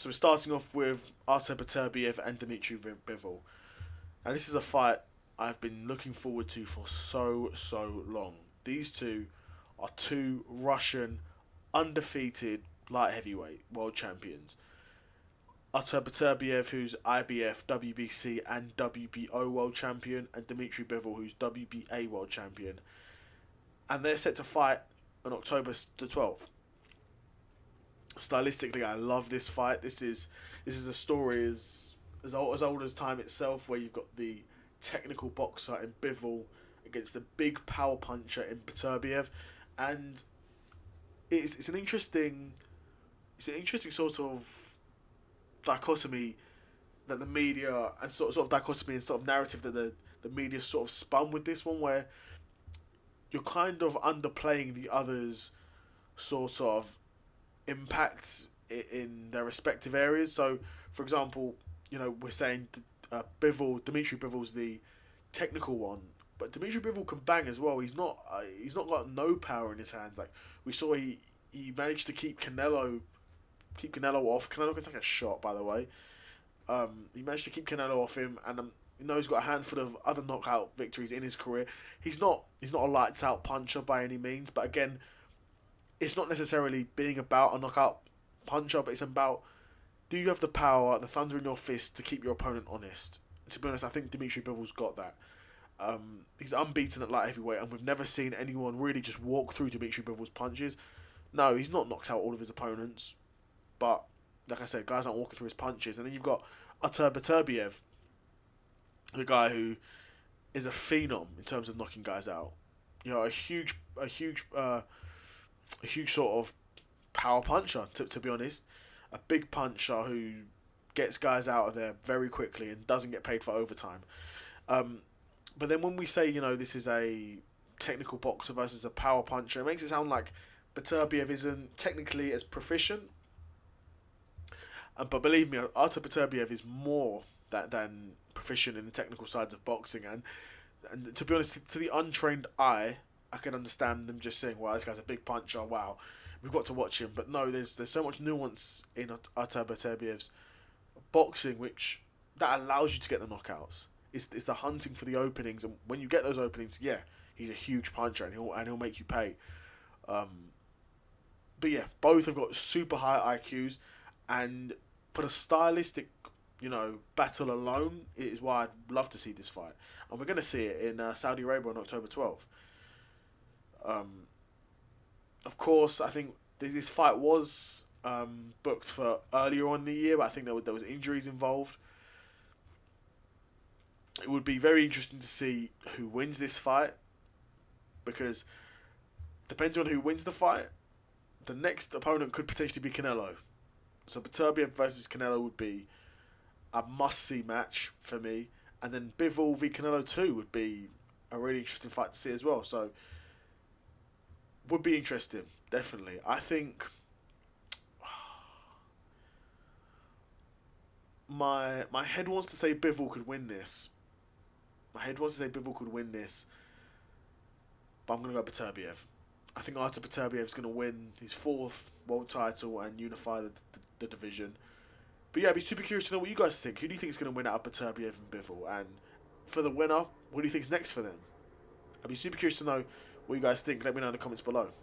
So we're starting off with Artur Beterbiev and Dmitry Bivol. Now this is a fight I've been looking forward to for so long. These two are two Russian undefeated light heavyweight world champions. Artur Beterbiev, who's IBF, WBC, and WBO world champion, and Dmitry Bivol, who's WBA world champion. And they're set to fight on October the 12th. Stylistically, I love this fight. This is a story as old as time itself, where you've got the technical boxer in Bivol against the big power puncher in Beterbiev, and it's an interesting sort of dichotomy that the media and sort of dichotomy and sort of narrative that the media sort of spun with this one, where you're kind of underplaying the others' sort of impact in their respective areas. So, for example, we're saying Dmitry Bivol's the technical one, but Dmitry Bivol can bang as well. He's not got no power in his hands. Like we saw, he managed to keep Canelo off. Canelo can take a shot, by the way. He managed to keep Canelo off him, and he's got a handful of other knockout victories in his career. He's not a lights out puncher by any means, but again, it's not necessarily being about a knockout puncher, but it's about, do you have the power, the thunder in your fist to keep your opponent honest? To be honest, I think Dmitry Bivol's got that. He's unbeaten at light heavyweight, and we've never seen anyone really just walk through Dmitry Bivol's punches. No, he's not knocked out all of his opponents, but like I said, guys aren't walking through his punches. And then you've got Artur Beterbiev, the guy who is a phenom in terms of knocking guys out. A huge sort of power puncher, to be honest. A big puncher who gets guys out of there very quickly and doesn't get paid for overtime. But then when we say, this is a technical boxer versus a power puncher, it makes it sound like Beterbiev isn't technically as proficient. But believe me, Artur Beterbiev is more than proficient in the technical sides of boxing. And to be honest, to the untrained eye, I can understand them just saying, wow, this guy's a big puncher, wow, we've got to watch him. But no, there's so much nuance in Artur Beterbiev's boxing, which that allows you to get the knockouts. It's the hunting for the openings, and when you get those openings, yeah, he's a huge puncher, and he'll make you pay. But yeah, both have got super high IQs, and for the stylistic, battle alone, it is why I'd love to see this fight, and we're going to see it in Saudi Arabia on October 12th. Of course, I think this fight was booked for earlier on in the year, but I think there was injuries involved. It would be very interesting to see who wins this fight, because depending on who wins the fight, the next opponent could potentially be Canelo. So Beterbiev versus Canelo would be a must-see match for me, and then Bivol v Canelo 2 would be a really interesting fight to see as well. So would be interesting, definitely. I think my head wants to say Bivol could win this. But I'm going to go Beterbiev. I think Artur Beterbiev is going to win his fourth world title and unify the division. But yeah, I'd be super curious to know what you guys think. Who do you think is going to win out of Beterbiev and Bivol? And for the winner, what do you think is next for them? I'd be super curious to know what you guys think. Let me know in the comments below.